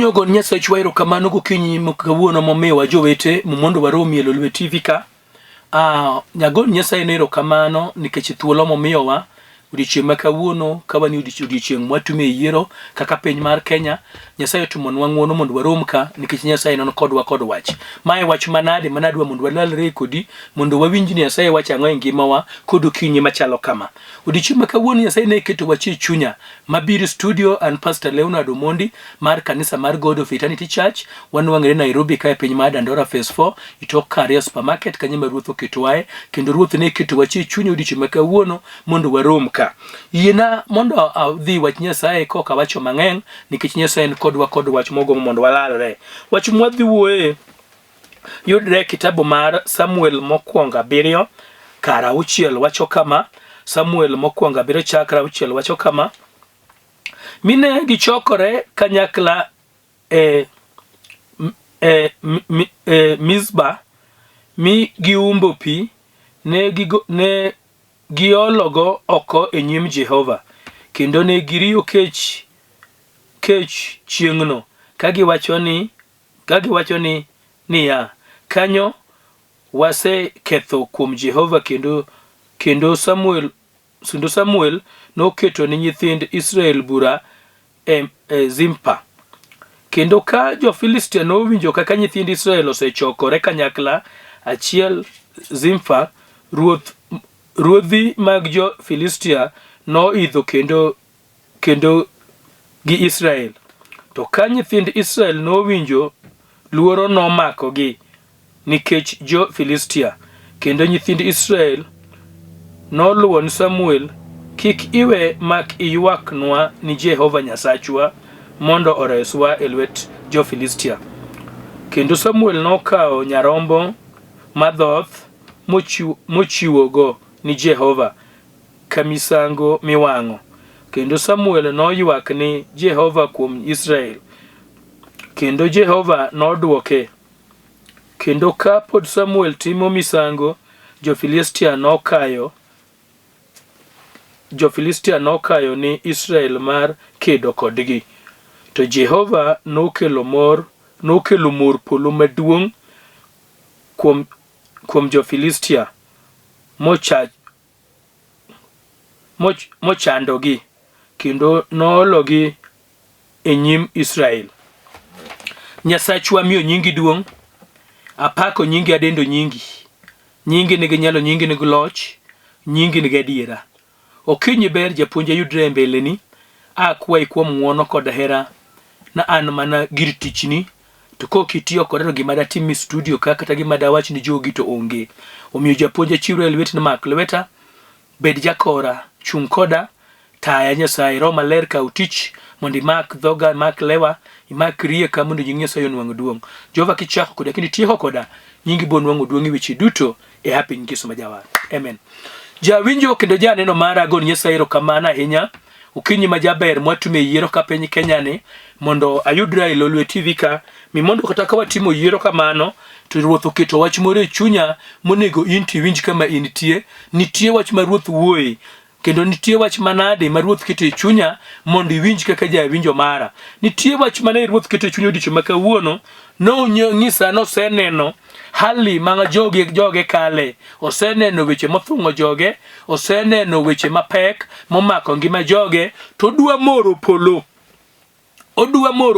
Winyo go Nyasaye chwairo kamano gokinyi mkawuono momiwa jowete mondo waromi e Lolwe TV ka. Nyago Nyasaye nero kamano nikech thuolo momiyowa odiochieng' ma kawuono ka wani odiochieng' mwatume yiero kaka piny mar Kenya. Nyasaye otumonwa ng'wono mondo warom ka nikech Nyasaye non kodwa kod wach. Mae wach manade manadwa mondo walalre kodi mondo wawinj ni Nyasaye wach ang'o e ngimawa kod okinyi machalo kama. Odiochieng' ma kawuono Nyasaye ne keto wach e chunya. Mabiro studio and Pastor Leonard Mondi mar kanisa mar God of Eternity Church wanwang're Nairobi ka e piny mar Dandora Phase 4 itok Karia Supermarket kanyo ma Ruoth oketowae kendo Ruoth ne keto wach e chunya odiochieng' ma kawuono mondo warom ka. Yiena mondo adhi wach Nyasaye koka wacho mang'eny nikech Nyasaye en kodwa kod wach mogo mondo walalre. Wach mwadhi wuoye yudre kitabu mar Samuel mokwongo 7 kara 6 wacho kama. Samuel mokwongo 7 chakra 6 wacho kama. Mine gichokore kanyakla Mizba mi giumbo pi ne giologo oko e nyim Jehova kendo ne giriyo kech chieng'no kagiwacho ni niya kanyo wase ketho kuom Jehova kendo Samuel noketo ni nyithind Israel bura Zimpa. Kendo ka jo-Filistia nowinjo kaka nyithind Israel osechokore kanyakla achiel Zimpa, ruodhi mag jo-Filistia noidho kendo gi Israel. To ka nyithind Israel nowinjo, luoro nomakogi nikech jo-Filistia. Kendo nyithind Israel noluwo ni Samuel, kik iwe mak iywaknwa ni Jehova Nyasachwa mondo oreswa e lwet jo-Filistia. Kendo Samuel nokawo nyarombo madhoth mochiwogo ni Jehova kamisango miwang'o. Kendo Samuel noywak ni Jehova kuom Israel. Kendo Jehova nodwoke. Kendo ka pod Samuel timo misango, jo-Filistia nokayo ni Israel mar kedo kodgi. To Jehova nokelo mor polo maduong' kuom jo-Filistia mochandogi kendo noologi e nyim Israel. Nyasachwa miyo nyingi duong', apako nyingi adendo nyingi. Nyingi nigi nyalo, nyingi nigi loch, nyingi nigi adiera. Okinyi ber japuonja yudre mbeleni, akwai kuom ng'wono kod hera na an mana gir tichni, to kokitiyo kod gima datimi studio kata gima dawach ni jogi to onge. Omiyo japuonja chiwre lwetna mak lweta, bed jakora, chung' koda, taya Nyasaye, Roho Maler kaw tich mondo imak dhoga, imak lewa, imak rieka mondo nying Nyasaye onwang' duong'. Jehova kichako koda kendo itieko koda, nyingi bo nwang'o duong' e weche duto e happy Ngeso ma Jawar. Amen. Jawinjo kendo janeno mara go Nyasaye erokamano ahinya. Okinyi ma jaber mwatume yiero ka piny Kenya ni mondo ayudra e Lolwe TV ka mondo kata ka watimo yiero kamano to Ruoth oketo wach moro e chunya monego inti winj kama intie. Nitie wach ma Ruoth wuoye kendo nitie wach manade ma Ruoth keto e chunya mondo iwinj kaka jawinjo mara. Nitie wach mane Ruoth keto e chunya odiochieng' ma kawuono nyisa noseneno hali mga joge kale, oseneno weche mothung'o joge, oseneno weche mapek momako ngima joge, to odwa moro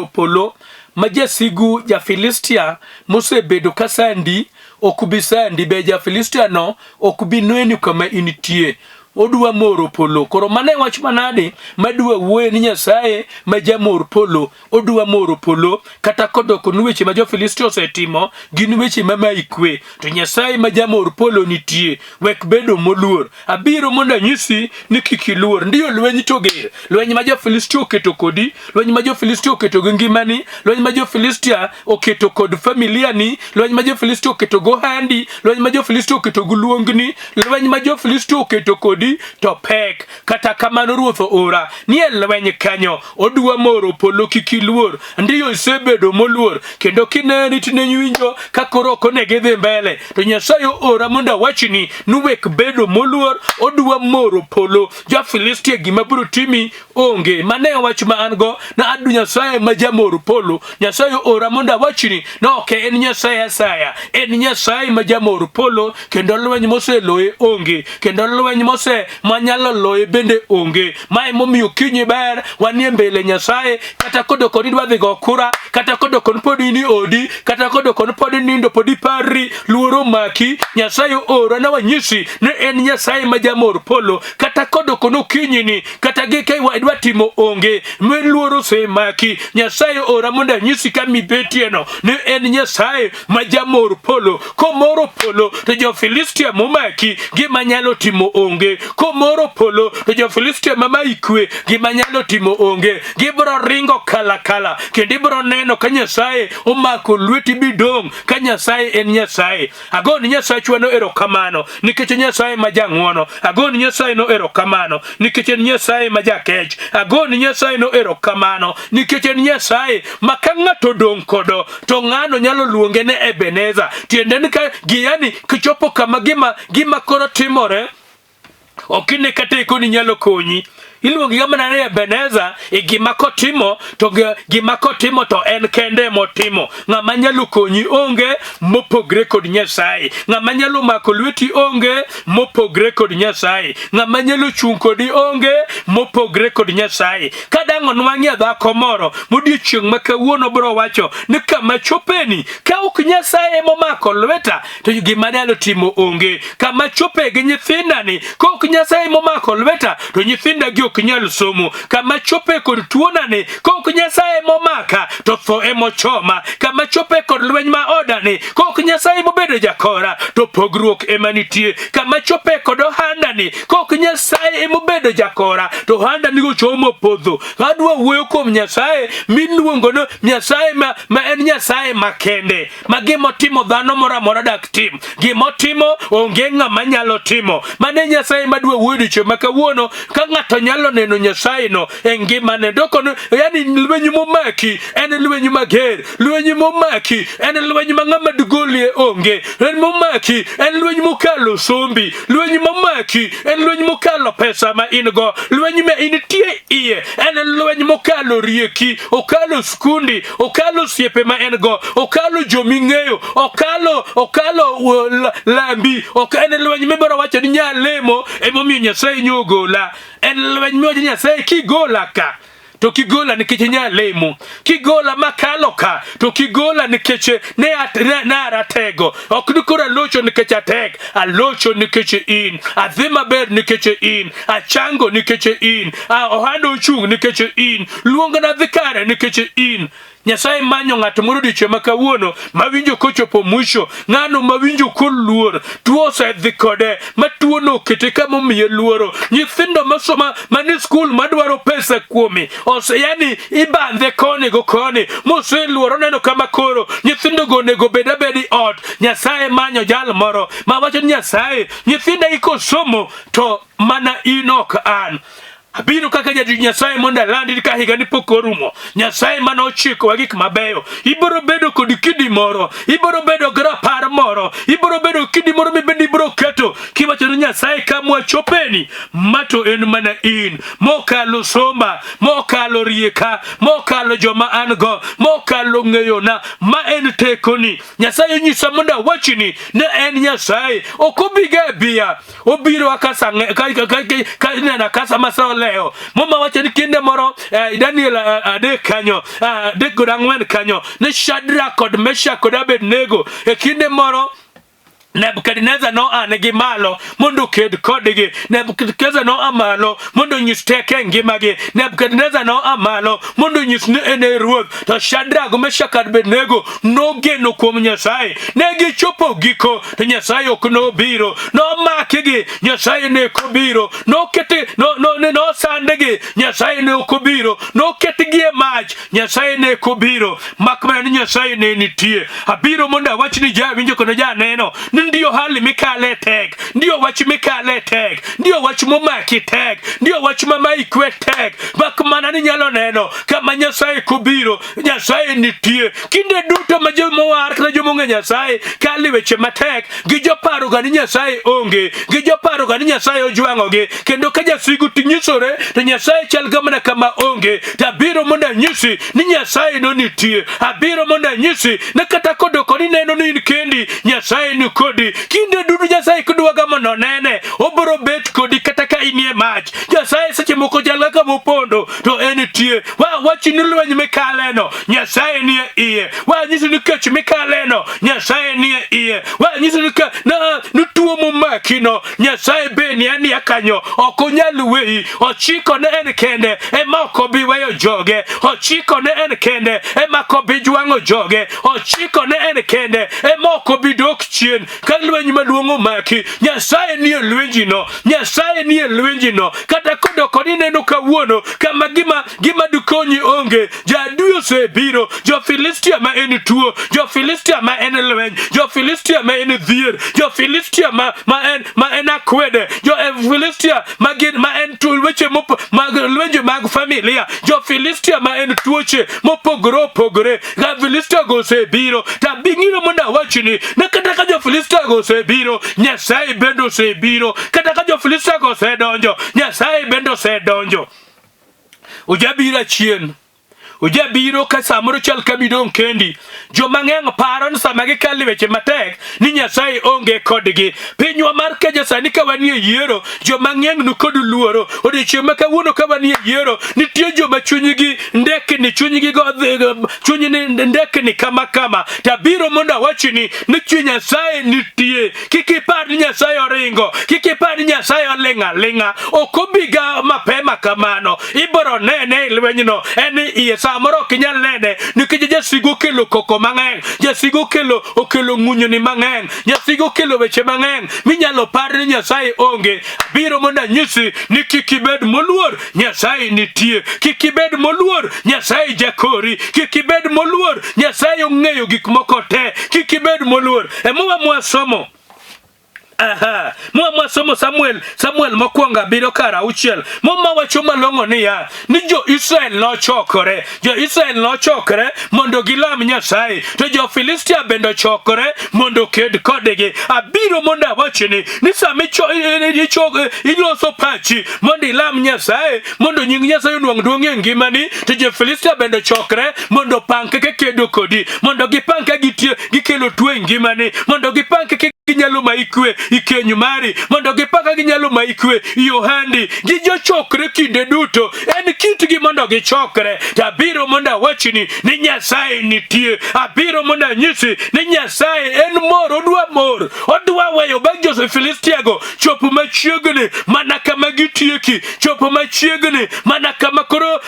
polo ma jasigu ja-Filistia mosebedo kasandi okubisandi be ja-Filistia no okubinweni kama intie. Odwa moro polo. Koro mane wach manade madwa wuoye ni Nyasaye ma jamor polo. Odwa moro polo kata kodoko nuweche ma jo-Filistia osetimo gin weche maikwe. To Nyasaye ma jamor polo nitie. Wek bedo moluor. Abiro mondo anyisi ni kik iluor. Ndiyo lweny to ger. Lweny ma jo-Filistia oketo kodi, lweny ma jo-Filistia oketo gi ngimani, lweny ma jo-Filistia oketo kod familia ni, lweny ma jo-Filistia oketo go handi, lweny ma jo-Filistia oketo go luongni, lweny ma jo-Filistia oketo kodi kodi to pek kata kamano ruoth ora ni lweny kanyo odwa moro polo kikiluor ndiyo isebedo moluor kendo kineni tinewinjo ka koro kone gidhi mbele to Nyasaye ora mondo wachni nuwek bedo moluor odwa moro polo jo Filistia gima biro timi onge mane wach ma an go na adu Nyasaye ma jamoro polo Nyasaye ora mondo wachni no ok en Nyasaye asaya en Nyasaye ma jamoro polo kendo lweny moseloye onge kendo lweny mose manyalo loye bende onge mae momiyo kinyi ber wanie mbele Nyasaye kata kodo koni dwa dhi go kura kata kodo kon podi ni odi kata kodo kon podi nindo podi parri luoro maki Nyasaye ora na wanyisi ne en Nyasaye ma jamoro polo kata kodo kono kinyi ni kata gike wadwa timo onge me luoro se maki Nyasaye ora mondo nyisi kami betieno ne en Nyasaye ma jamoro polo komoro polo to jo Filistia momaki gima nyalo timo onge komoro polo to jo Filistia mama ikwe gima nyalo timo onge gibro ringo kala kala kendo ibro neno ka Nyasaye omako lweti bidong ka Nyasaye en Nyasaye agoni Nyasaye chwano erokamano nikech Nyasaye ma jang'wono agoni Nyasaye no erokamano nikech en Nyasaye ma jakech agoni Nyasaye no erokamano nikech en Nyasaye ma ka ng'ato dong' kodo to ng'ano nyalo luonge ne Ebeneza tiende ni ka giyani kichopo kama gima koro timore okine kata ikoni nyalo konyi iluongi kama nane Ebeneza gima kotimo to gima kotimo to en kende motimo ng'ama nyalo konyi onge mopogre kod Nyasaye ng'ama nyalo mako lweti onge mopogre kod Nyasaye ng'ama nyalo chung' kodi onge mopogre kod Nyasaye kadang' onwang'ie dhako moro modiochieng' ma kawuono bro wacho ni kama chopeni ka ok Nyasaye momako lweta to gima nyalo timo onge kama chope gi nyithindani ka ok Nyasaye momako lweta to nyithinda gi ok nyal somo kama chope kod tuonani ka ok Nyasaye momaka to tho emochoma kama chope kod lweny ma odani ka ok Nyasaye mobedo jakora to pogruok ema nitie kama chope kod ohandani ka ok Nyasaye emobedo jakora to ohandani gochomo podho adwa wuoyo kuom Nyasaye miluongo no Nyasaye ma en Nyasaye makende ma gimotimo dhano moro amora dak tim gimotimo onge ng'ama nyalo timo mane Nyasaye madwa wuoyo dicho makawuono ka ng'ato nyalo neno Nyasaye no engimane dokono yani lwenyu momaki en lwenyu mager lwenyu momaki en lwenyu mang'ama dugolie onge lwenyu momaki en lwenyu mokalo sombi lwenyu momaki en lwenyu mokalo pesa ma in go lwenyu ma initie iye en lwenyu mokalo rieki okalo skundi okalo siepe ma en go okalo joming'eyo okalo lambi en lwenyu mibiro wacho ni nyalemo emomiyo Nyasaye nyogola en lweny miyo Nyasaye kigola ka to kigola nikech nyalemo kigola makalo ka to kigola nikech ne aratego ok nikora locho nikech atek alocho nikech in adhi maber nikech in achango nikech in ohando ochung' nikech in luongona dhi kare nikech in Nyasaye manyo ng'ato moro diche makawuono mawinjo kochopo mwisho ng'ano mawinjo koluor tuo osedhi kode ma tuo no kete kama omiye luoro nyithindo masoma mani skul madwaro pesa kuome yani ibandhe koni go koni moseluoro neno kama koro nyithindo go nego bedabedi ot Nyasaye manyo jal moro ma wacho Nyasaye nyithinda ikosomo to mana inok an abiro kaka jadich Nyasaye mondo landi ka higa ni pok orumo Nyasaye mano chiko wa gik mabeyo ibiro bedo kod kidi moro ibiro bedo grapar moro ibiro bedo kidi moro mibendi biro keto kiwacho ni Nyasaye kamwa chopeni mato en mana in mokalo somba mokalo rieka mokalo joma ango mokalo ng'eyona ma en tekoni Nyasaye nyisa mondo wachini ne en Nyasaye okobiga biya obiro akasa ka nena kasa masole leo mama wacho ni kinde moro Daniel adek kanyo adek god ang'wen kanyo ne Shadrach kod Meshach kod Abednego kinde moro Nebukadneza no anegi malo mondo ked kodgi Nebukadneza no amalo mondo nyis teke ngimagi Nebukadneza no amalo mondo nyis ne ene ruoth to Shadrach Meshach kod Abednego no geno kuom Nyasaye negi chopo giko to Nyasaye ok no biro no makigi Nyasaye ne kobiro no kete no sandegi Nyasaye ne okobiro no ketgi e mach Nyasaye ne kobiro makmana ni Nyasaye ne nitie abiro mondo awachni ja winjo kono ja neno ni ndio hali mikale tek, ndio wach mikale tek, ndio wach momaki tek, ndio wach mama ikwe tek. Mak mana ni nyalo neno kama Nyasaye kubiro, Nyasaye nitie. Kinde duto ma jomowar kata jomong'e Nyasaye kali weche matek, gi joparo ga ni Nyasaye onge, gi joparo ga ni Nyasaye ojwang'ogi, kendo ka jasigu tinyisore to Nyasaye chal gamana kama onge. Tabiro mondo anyisi ni Nyasaye no nitie. Abiro mondo anyisi na kata kodoko ni neno ni in kendi, Nyasaye ni kodi. Kinde duto Nyasaye kudwaga mondo nene, obro bet kodi kata ka inie mach. Nyasaye seche moko jala ka mopondo to enitie. Wachi ni lweny mikaleno, Nyasaye nie iye. Nyisi ni kech mikaleno, Nyasaye nie iye. Nyisi ni tuo momakino, Nyasaye be ni ania kanyo. Okonyal weyi, ochiko ne en kende ema okobi weyo joge, ochiko ne en kende ema okobi jwang'o joge, ochiko ne en kende ema okobi dok chien ka lweny maduong' omaki. Nyasaye nie lwenjino, Nyasaye nie lwenjino. Kata kodoko ni neno kawuono kama gima dukonyi onge, jadui osebiro, jo Filistia ma en tuo, jo Filistia ma en lweny, jo Filistia ma en dhier, jo Filistia ma en akwede, jo Filistia ma en weche lwenje mag familia, jo Filistia ma en tuoche mopogore opogore. Ga Filistia go osebiro, tabing'iro mondo awachni na kata ka jo Filistia go osebiro, Nyasaye bendo osebiro. Kata ka jo Filistia go osedonjo, Nyasaye bendo osedonjo. Ujabiro achien, ujabiro ka samoro chal kamidong kendi. Joma ng'eng paro ni sama gikali weche matek ni Nyasaye onge kodgi. Pinywa mar Kenya sani ka wanie yiero, joma ng'eng nu kod luoro. Odiochieng' ma kawuono ka wanie yiero, nitie joma chunygi ndekni, chunyni ndekni kama. Tabiro mondo awachni ni chuny Nyasaye nitie. Kik ipar ni Nyasaye oringo, kik ipar ni Nyasaye oling'a. Okobiga mapema kamano, ibiro nene lwenyno en iye. Samoro kinyal nene nikech jasigu kelo koko mang'eny, jasigu okelo ng'unyoni mang'eny, jasigu kelo weche mang'eny minyalo par ni Nyasaye onge. Biro mondo anyisi ni kik ibed moluor, Nyasaye nitie. Kik ibed moluor, Nyasaye jakori. Kik ibed moluor, Nyasaye ong'eyo gik moko te. Kik ibed moluor. Emowa mwasomo somo Samuel mokwonga biro kara auchiel. Moma wacho malong'o niya ni jo Israel nochokore mondo gilam Nyasaye, to jo Filistia bendo chokore mondo ked kodgi. Abiro mondo awachni ni sami iloso pachi mondo ilam Nyasaye, mondo nying Nyasaye onwang' duong' e ngimani, to jo Filistia bendo chokre mondo pang kaka kedo kodi, mondo gipang ka gikelo tuo e ngimani, mondo gipang kaka ginyalo maikwe ikenyu mari, mondo gipaka ginyalo maikwe yohandi. Gi jochokre kinde duto, en kitgi mondo gichokre. Tabiro mondo awachni ni Nyasaye nitie. Abiro mondo anyisi ni Nyasaye en odwa weyo bang' jo Filistia go chopo machiegni mana kama gitieki, chopo machiegni mana kama koro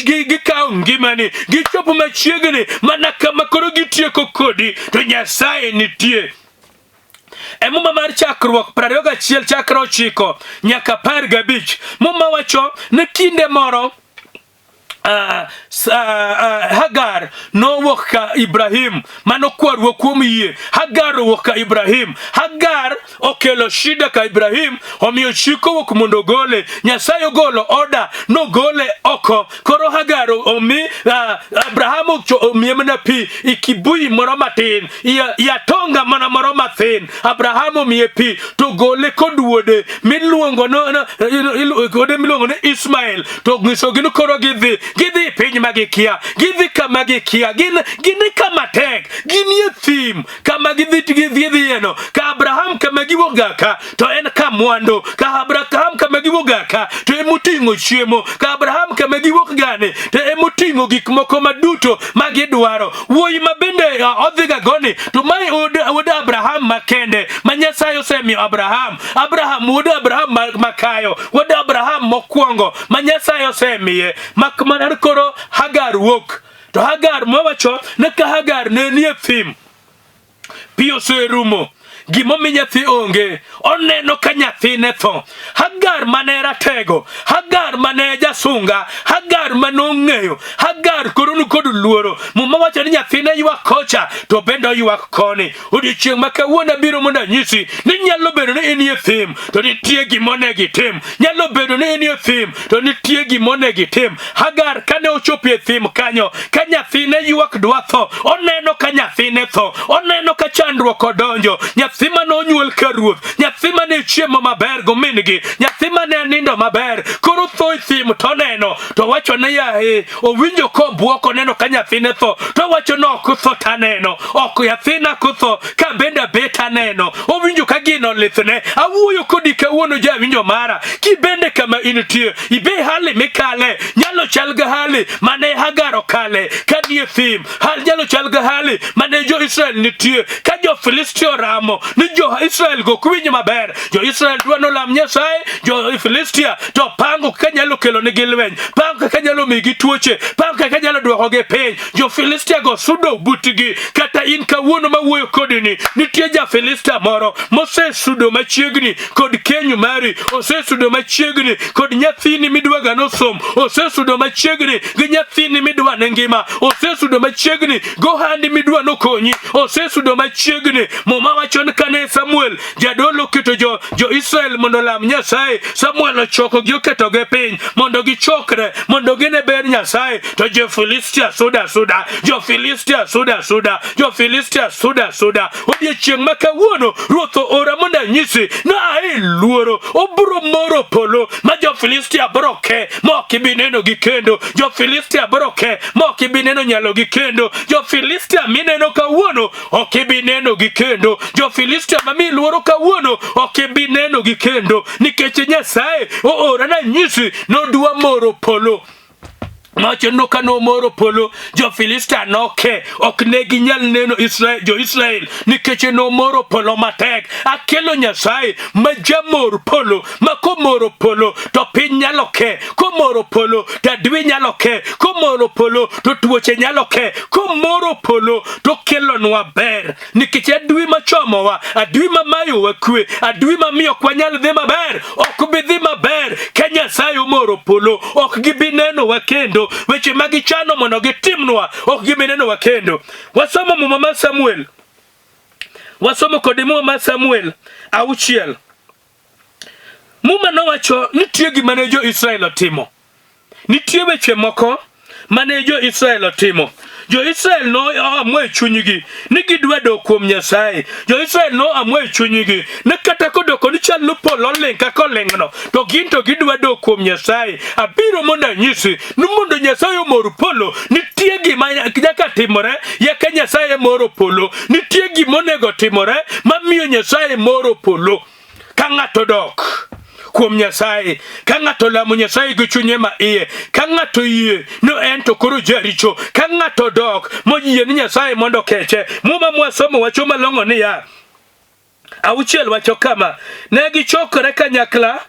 gikawo ngimani, gichopo machiegni mana kama koro gitieko kodi, to Nyasaye nitie. Muma mar chakruok 21 chakra 9 nyaka 15 muma wacho ni kinde moro Hagar nowuok ka Ibrahim mano kwarwa kuom yie. Hagar owuok ka Ibrahim. Hagar okelo shida ka Ibrahim, omiyo chiko wuok mondo gole. Nyasaye ogolo oda no gole oko. Koro Hagar omi Abraham omiye mana pi ikibui moro matin, yatonga mana moro matin. Abraham omiye pi to gole kod wuode miluongo ni Ismael, to nyisogi ni koro gidhi piny magikia, gidhi kama gikia, gini kama tek, gini e thim kama gidhi eno. Ka Abraham kama giwoga ka to en ka mwando, ka Abraham kama giwoga ka to emoting'o chiemo, ka Abraham kama giwok gane to emoting'o gik moko maduto magidwaro. Wuoyi ma bende odhiga goni to mae wuod Abraham makende ma Nyasaye osemiyo Abraham wuod Abraham makayo, wuod Abraham mokwongo ma Nyasaye osemiye. Mak mana koro Hagar wuok, to Hagar mwawacho ne ka Hagar ne nie thim, pi oserumo, gimomi nyathi onge, oneno ka nyathine tho. Hagar Hagar mane ratego, Hagar mane jasunga, Hagar manong'eyo, Hagar koronu kodu luoro. Muma wacho ni nyathine ywak kocha to bendo ywak koni. Odiochieng' ma kawuono biro mondo anyisi ni nyalo bedo ni in e thim to nitie gimone gitim. Nyalo bedo ni in e thim to nitie gimone gitim. Hagar kane ochopo e thim kanyo, ka nyathine ywak dwa tho, oneno ka nyathine tho, oneno ka chandruok odonjo. Nyathi mane onyuol ka ruoth, nyathi mane chiemo maber go min gi, nyathi mane nindo maber, koro tho e thim to oneno to wacho ni yae owinjo kobuok oneno ka nyathine tho to wacho no ok tho taneno, ok nyathina kutho ka benda bet aneno, owinjo ka gino lithne. Awuoyo kodi kawuono jawinjo mara, kibende kama intie ibe hali mikale nyalo chal ga hali mane Hagar okale ka nie thim. Hal nyalo chal ga hali mane jo Israel nitie ka jo Filistio ramo ni jo Israel go kwinyo maber. Jo Israel dwano lam Nyasaye, jo Filistia to pango ka nyalo kelo ne gilweny, pango ka nyalo migi tuoche, pango ka nyalo dwoko ge piny. Jo Filistia go sudo butigi. Kata in kawuono mawuoyo kodini nitie ja Filistia moro mose sudo machiegni kod kenyu mari, ose sudo machiegni kod nyathini midwaga nosom, ose sudo machiegni gi nyathini midwa ne ngima, ose sudo machiegni go handi midwa nokonyi, ose sudo machiegni. Muma wacho ni kane Samuel jadolo keto jo Israel mondo lam Nyasaye, Samuel ochoko gi oketo ge piny mondo gichokre mondo gine ber Nyasaye, to jo Filistia suda, jo Filistia suda, jo Filistia suda. Odiochieng' ma kawuono ruoth ora mondo anyisi na ai luoro obiro moro polo ma jo Filistia biro ke mok ibi neno gi kendo. Jo Filistia biro ke mok ibi neno nyalo gi kendo. Jo Filistia mineno kawuono ok ibi neno gi kendo. Jo Filistia mami luoro kawuono ok ibi neno gi kendo, nikech Nyasaye ora na nyisi nodwa moro polo. Macho no kano moro polo, jo Filistia noke ok ne ginyal neno jo Israel nikech no moro polo matek. Akelo Nyasaye ma jamor polo, ma komoro polo to piny nyalo ke, komoro polo to dwe nyalo ke, komoro polo to tuoche nyalo ke, komoro polo to kelonwa ber. Nikech adwi machomowa, adwi mamayo wa kwe, adwi mamiyo kwa nyal dhi maber, ok bi dhi maber ka Nyasaye moro polo ok gibi neno wa kendo. Weche magichano mondo gitimnwa ok gimeneno wa kendo. Wasomo muma ma Samuel, wasomo kod muma ma Samuel auchiel. Muma nowacho nitie gima ne jo Israel otimo, nitie weche moko mane jo Israel otimo. Jo Israel no amwe e chunygi ni gidwa dok kuom Nyasaye. Jo Israel no amwe e chunygi ni kata kodoko ni chal polo ling ka kolengno to gin to gidwa dok kuom Nyasaye. Abiro mondo anyisi ni mondo Nyasaye omor polo nitie gima nyaka timore yaka Nyasaye moro polo. Nitie gima onego timore mamiyo Nyasaye moro polo. Ka ng'ato dok kuom Nyasaye, ka ng'ato lamo Nyasaye gi chunye ma iye, ka ng'ato yie no en to koro jaricho, ka ng'ato dok moyie ni Nyasaye mondo keche. Muma mwasomo wacho malong'o ni ya auchiel wacho kama: ne gichokore kanyakla,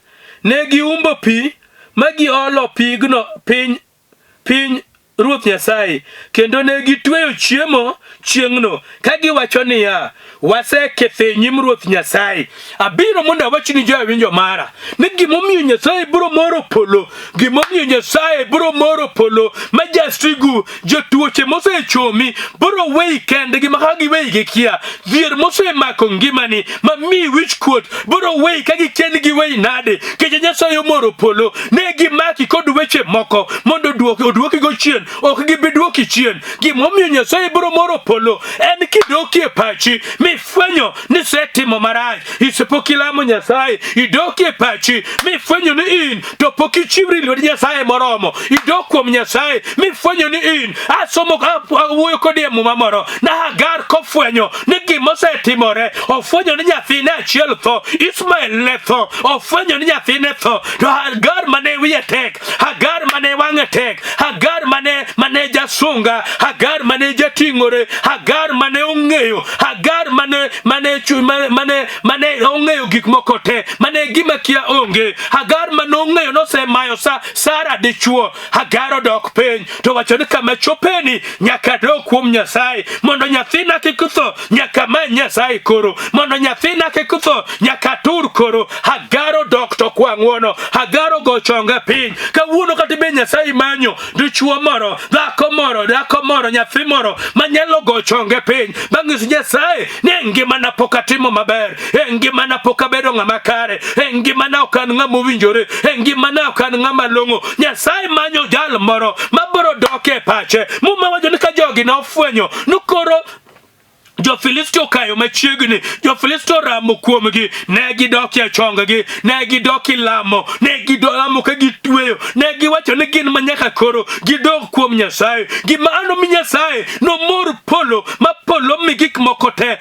ne giumbo pi ma giolo pigno piny Ruoth Nyasaye, kendo ne gitweyo chiemo chieng'no ka giwacho niya, waseketho e nyim Ruoth Nyasaye. Abiro mondo awachni jawinjo mara ni gimomiyo Nyasaye biro moro polo, gimomiyo Nyasaye biro moro polo ma jasigu jotuoche mosechomi biro weyi kendgi ma giweyi gikia, dhier mosemako ngimani ma mi wich kuot biro weyi ka giken giweyi nade, kech Nyasaye moro polo. Ne gimaki kod weche moko mondo oduoki go chien, ok gibi duoki chien. Gimomiyo Nyasaye biro moro polo en kidoki e pachi mifwenyo ni setimo marach, isepokilamo Nyasaye, idoki e pachi mifwenyo ni in to pokichiwri lwet Nyasaye moromo, idok kuom Nyasaye mifwenyo ni in. Asomo awuoyo kodi e muma moro na Hagar kofwenyo ni gimosetimore, ofwenyo ni nyathine achiel tho, Ismael ne tho, ofwenyo ni nyathine tho, to Hagar mane wiye tek, Hagar mane wang'e tek, Hagar mane mane jasunga, Hagar mane jating'ore, Hagar mane ong'eyo, Hagar mane ong'eyo gik moko te, mane gima kia onge, Hagar mane ong'eyo nosemayo Sara dichuo. Hagar odok piny to wacho ni kama chopeni nyaka dok kuom Nyasaye, mondo nyathina kik tho nyaka many Nyasaye koro, mondo nyathina kik tho nyaka tur koro. Hagar odok to kwang'wono, Hagar ogo chonge piny. Kawuono kata be Nyasaye manyo dichuo moro, dhako moro, nyathi moro manyalo go chonge piny. Bang'is Nyasaye ni ngimana pok atimo maber, ngimana pok abedo ng'ama kare, ngimana ok an ng'ama owinjore, ngimana ok an ng'ama long'o. Nyasaye manyo jal moro mabiro doke pache. Muma wacho ni ka jogi nofwenyo nukoro jo Filistio kayo machiegni, jo Filistio ramo kuomgi, ne gidoki chonggi, ne gidoki lamo, ne gidolamo ka gitweyo, ne giwacho ni gin manyaka koro gidog kuom Nyasaye. Gima ano mi Nyasaye no mor polo, ma polo mi gik moko te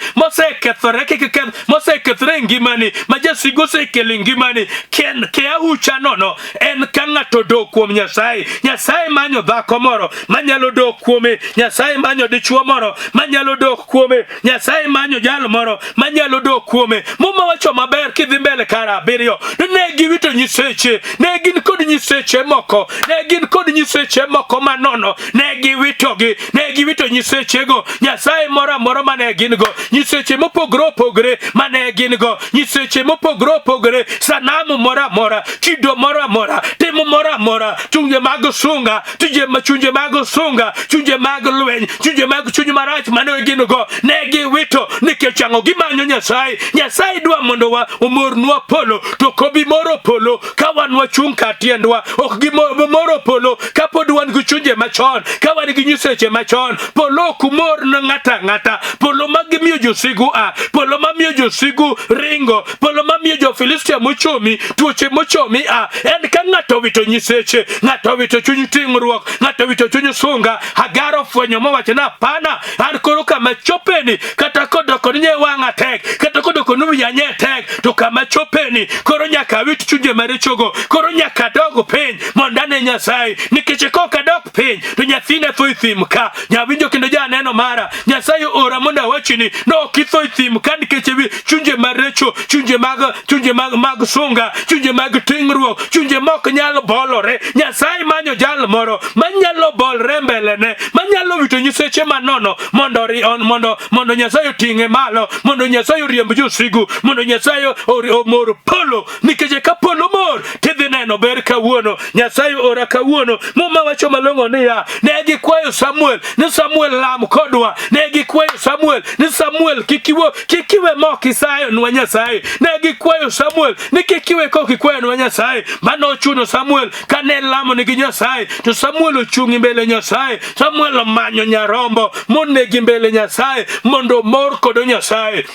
mosekethore ngimani, ma jasigo osekelo ngimani, ke aucha nono en ka ng'ato dog kuom Nyasaye. Nyasaye manyo dhako moro manyalo dog kuome, Nyasaye manyo dichuo moro manyalo dog kuome, Nyasaye manyo jalo moro manyalo dok kuome. Muma wacho maber kidhi mbele kara abiriyo, ne giwito nyiseche, ne gin kod nyiseche moko, manono, ne giwito nyisechego. Nyasaye moro mane gin go, nyiseche mopogore opogore mane gin go, nyiseche mopogore opogore, sanamu mora, chido mora, timo mora, chunje mag sunga, chunje mag sunga, chunje mag lweny, chunje marach mane gin go, ne giwito nikech ang'o gimanyo Nyasaye. Nyasaye dwa mondo wa umornwa polo, to kobi moro polo ka wan wachung' ka tiendwa, ok gimoro polo ka pod wan gi chunje machon, ka wan gi nyiseche machon. Polo kumor na ng'ata, polo magimiyo josigu polo mamiyo josigu ringo, polo mamiyo jo Filistia mochomi, tuoche mochomi en ka ng'ato wito nyiseche, ng'ato wito chuny ting'ruok, ng'ato wito chuny sunga. Hagar ofwenyo mowacho na pana, an koro kama chopeni, kata kodoko nye wang'a tek, kata kodoko nuya nye tek, to kama chopeni koro nyaka wit chunje marichogo, koro nyaka dogo piny mondane Nyasaye. Nikech koka dok piny to nyathine tho ithim ka. Nyawinjo kendo janeno mara, Nyasaye ora mondo awachini no kitho ithim ka nikech chunje maricho, chunje mag sunga, chunje mag ting'ruok, chunje mok nyalo bolore. Nyasaye manyo jal moro manyalo bolre mbelene, manyalo wito nyiseche manono mondo Nyasaye oting'e malo, mondo Nyasaye oriemb josigu, mondo Nyasaye omor polo. Nikech ka polo mor tidhi neno ber kawuono. Nyasaye ora kawuono. Muma wacho malong'o niya, ne gikwayo Samuel ni Samuel lam kodwa, ne gikwayo Samuel ni Samuel kikiwe mok isayo nwa Nyasaye, ne gikwayo Samuel ni kikiwe kokikwayo nwa Nyasaye. Mano chuno Samuel kane lamo nigi Nyasaye, to Samuel ochungi mbele Nyasaye. Samuel manyo nyarombo monegi mbele Nyasaye mondo mor kodo Nyasaye.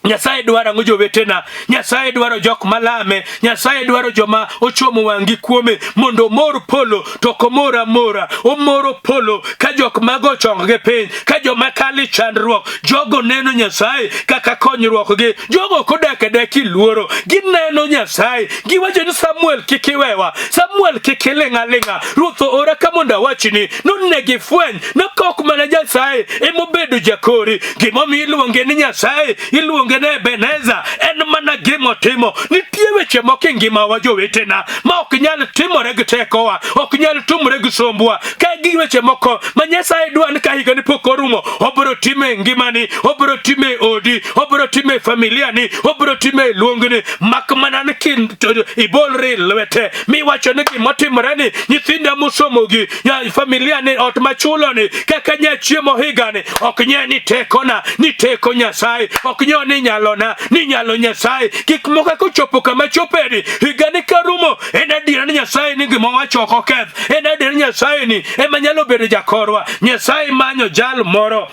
Nyasaye dwaro ang'o jowetena? Nyasaye dwaro jok malame, Nyasaye dwaro joma ochomo wang'i kuome mondo mor polo to komora mora. Omoro polo ka jok mago chong'gi piny, ka joma kali chandruok, jogo neno Nyasaye kaka konyruok gi, jogo kodek luoro, gineno Nyasaye. Giwacho ni Samuel kikiwewa, Samuel kikiling'a, Ruoth ora ka mondo awachni nonne gifweny na kok mana Nyasaye emobedo jakori. Gimomiyo iluonge ni Nyasaye, iluonge ne Ebeneza, en mana gimo timo. Nitie weche moko ngima wa jowetena ma ok nyal timore gi tekowa, ok nyal tumre gi sombwa. Ka gi weche moko ma Nyasaye dwa ni ka higa ni pok orumo, obiro time ngimani, obiro time odi, obiro time familiani, obiro time luongni. Mak mana ni kin ibolri lwete mi wacho ni gimo timore ni nyithinda mosomogi, ya familiani, ot machuloni, kaka nyachiemo higani, ok nye ni tekona, ni teko Nyasaye, ok nye ni nyalona, ni nyalo Nyasaye. Gik moko kochopo kama chopeni higani karumo, en adiera ni Nyasaye ni gima wacho ok oketh, en adiera ni Nyasaye ni ema nyalo bedo jakorwa. Nyasaye manyo jal moro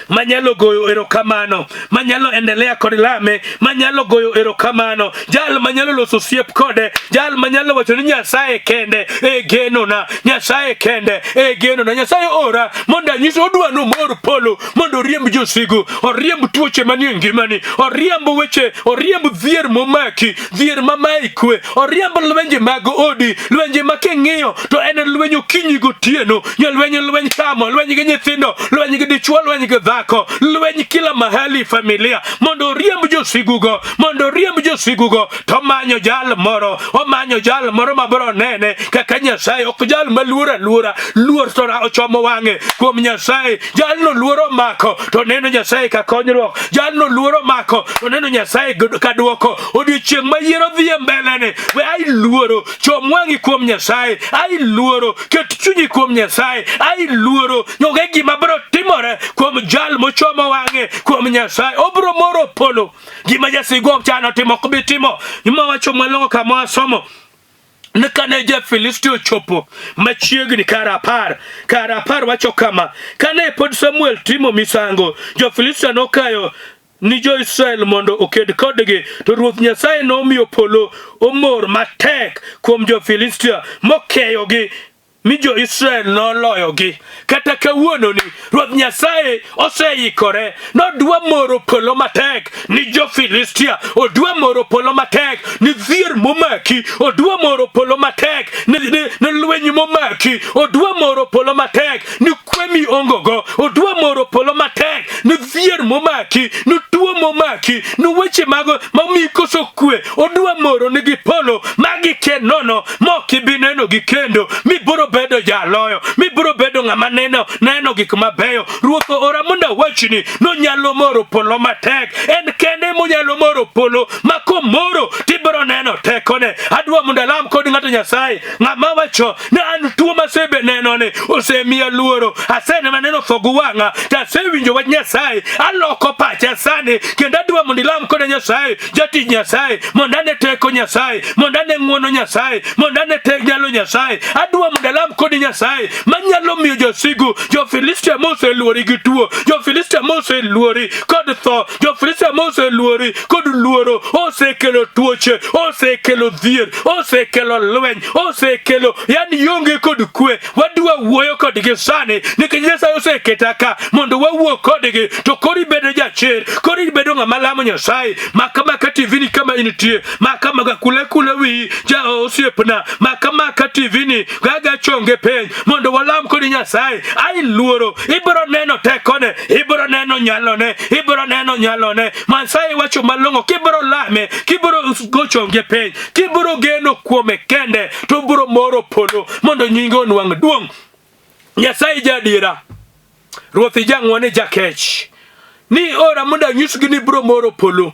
manyalo goyo erokamano, manyalo endelea kod lame, manyalo goyo erokamano, jal manyalo loso siep kode, jal manyalo wacho ni Nyasaye kende e geno na, Nyasaye kende e geno na. Nyasaye ora mondo anyiso odwano mor polo mondo oriemb josigu, oriemb tuoche manie ngimani, oriemb weche, oriemb dhier momaki, dhier mamayi kwe, oriemb lwenje mag odi, lwenje ma king'iyo to en lwenj okinyi gotieno, lwenj kamo, lwenj gi nyithindo, lwenj gi dichuo, lwenj gi dhako, lwenj kila mahali familia, mondo oriemb josigugo, mondo oriemb josigugo. To manyo jal moro, omanyo jal moro mabro nene kaka Nyasaye, ok jal maluora luora, luor to ochomo wang'e kuom Nyasaye. Jalno luoro mako to neno Nyasaye ka konyruok, jalno luoro mako to neno Nyasaye ka duoko. Odiochieng' mayiero dhie mbelene, we ai luoro, chom wang'i kuom Nyasaye, ai luoro, ket chunyi kuom Nyasaye, ai luoro, nyonge gima bro timore kuom jal mochomo wang'e kuom Nyasaye. Obro moro polo, gima jasigo chano timo kubi timo. Nima wacho malongo kama asomo, nekane ja Filistio chopo machiegni kara apar wacho kama, kane pod Samuel timo misango, jo Filistio nokayo ni jo Israel mondo oked kodgi, to Ruoth Nyasaye nomiyo polo omor matek kuom jo Filistio mokeyogi, mi jo Israel noloyogi. Kata kawuono ni Ruoth Nyasaye oseikore, nodwa moro polo matek ni jo Filistia, odwa moro polo matek ni dhier momaki, odwa moro polo matek ni lweny momaki, odwa moro polo matek ni kwemi ongogo, odwa moro polo matek ni dhier momaki, ni tuo momaki, ni weche mago mamikoso kwe, odwa moro nigi polo magi kenono mokibineno gi kendo, mi boro bedo jaloyo, mi biro bedo ng'ama neno gik mabeyo. Ruoth ora mondo wachni no nyalo moro polo matek, en kende monyalo moro polo makomoro tibiro neno tekone. Adwa mondo alam kod ng'ato Nyasaye ng'ama wacho ne an tuo masebe nenone osemiya luoro, asene maneno fogu wang'a, tasewinjo wach Nyasaye, aloko pacha sani kendo adwa mondo ilam kod Nyasaye, jatich Nyasaye, mondo ane teko Nyasaye, mondo ane ng'wono Nyasaye, mondo ane tek nyalo Nyasaye. Adwa mondo alam kod Nyasaye manyalo miyo josigu, jo Filistia moseluori gi tuo, jo Filistia moseluori kod tho, jo Filistia moseluori kod luoro, osekelo tuoche, osekelo dhier, osekelo lweny, osekelo yani yonge kod kwe. Wadwa wuoyo kodgi sani nikech Nyasaye oseketa ka mondo wawuo kodgi, to kori bedo jachir, kori bedo ng'ama lamo Nyasaye. Makama ka TV ni kama intie, makama ga kule wi ja osiepna, makama ka TV ni gaga chonge peny mondo walam kod Nyasaye. Ai luoro, ibiro neno tekone, ibiro neno nyalone, ibiro neno nyalone. Nyasaye wacho malongo, kibiro lame, kibiro gochonge peny, kibiro geno kuome kende, to biro moro polo mondo nyinge onwang' duong'. Nyasaye jadiera, Ruoth jang'wone jakech, ni ora mondo anyisgi ni biro moro polo.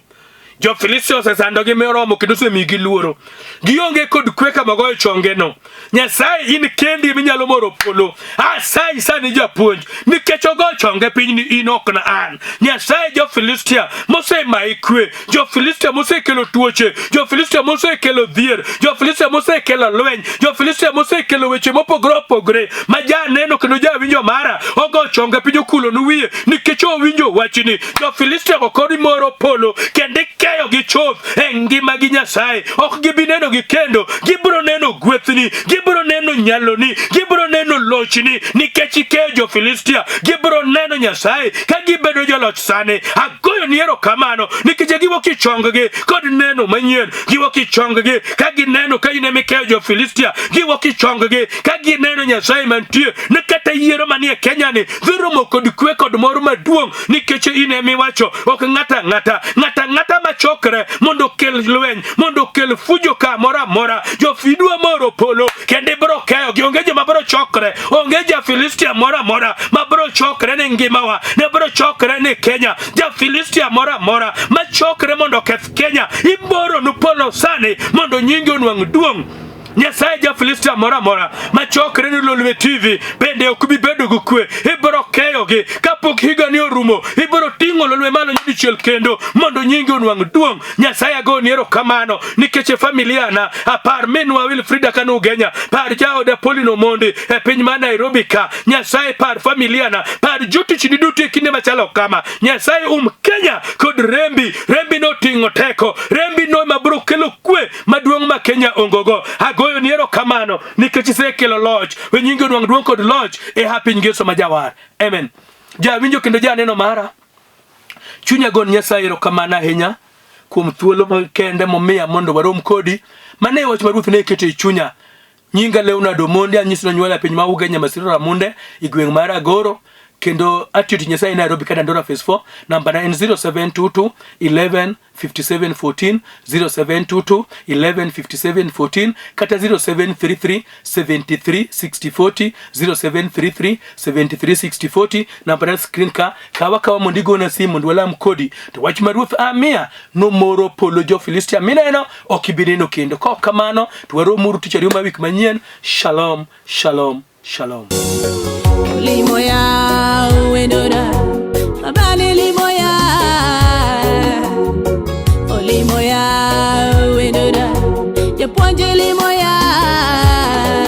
Jo Filistia osesandogi meromo kendo osemigi luoro, gionge kod kwe kama goyo chongeno. Nyasaye in kendi minyalo moro polo. Asayi sani japuonj, nikech ogo chonge piny ni in ok na an. Nyasaye jo Filistia mosemayi kwe, jo Filistia mosekelo tuoche, jo Filistia mosekelo dhier, jo Filistia mosekelo lweny, jo Filistia mosekelo weche mopogore opogore ma ja neno kendo ja winjo mara, ogo chonge piny okulo nuwiye nikech owinjo wachni. Jo Filistia okori moro polo kendo keyo gi choth e ngima gi Nyasaye, ok gibi neno gi kendo, gibiro neno gwethni, gibiro neno nyaloni, gibiro neno lochni nikech ikeyo jo Filistia. Gibiro neno Nyasaye ka gibedo joloch sani. Agoyo ni erokamano nikech giwuok e chonggi kod neno manyien, giwuok e chonggi ka gineno ka ine mikeyo jo Filistia, giwuok e chonggi ka gineno Nyasaye mantie. Ne kata yiero manie Kenya ni dhiromo kod kwe kod moro maduong' nikech ine miwacho ok ng'ata machokre mondo kel lweny, mondo kel fujo ka mora. Jo Fidwa moro polo kende biro keyo, gionge joma biro chokre, onge ja Filistia mora ma biro chokre ne ngimawa, ne biro chokre ne Kenya. Ja Filistia mora ma chokre mondo keth Kenya, iboro nu polo sani mondo nyinge onwang' duong'. Nyasaye ja Filistia mora mora machokre ni Lolwe TV bende okubi bedo gukwe ibro keyogi kapok higa ni orumo ibro tingo Lolwe malo nyudichiel kendo mondo nyingi onwang duong. Nyasaye go niero kamano nikeche familia na apar minwa Wilfrida kanu Genya par jao de Polino Mondi e piny ma Nairobi ka. Nyasaye par familia na par jotich duto e kinde machalo kama. Nyasaye Kenya kod rembi no tingo teko rembi no mabro kelo kwe maduong ma Kenya ongogo. Agoyo niero kamano nikech isekelo loch we nyingi onwang duong kod loch e happy ngeso majawar. Amen. Ja winjo kendo ja neno mara chunya gon Nyasaye ro kamana ahinya kuom thuolo kende momiya mondo warom kodi mane wach maruoth ne kete chunya. Nyinga LEONARD Omondi anyisno nyuola piny ma Ugenya Masiro Ramunde igweng mar Agoro kendo atiti Nyasaye Nairobi kada Ndora phase 4 namba na 0722 11 57 14 0722 11 57 14 kata 0733 73 60 40 0733 73 60 40 namba na screen ka kawa mondigo na simu ndwala mkodi to wach maruoth amia no moro polo jo Filistia mina eno okibineno kendo ko kamano to waro muru tichari ma wik manyien. Shalom shalom shalom. Limo ya wendora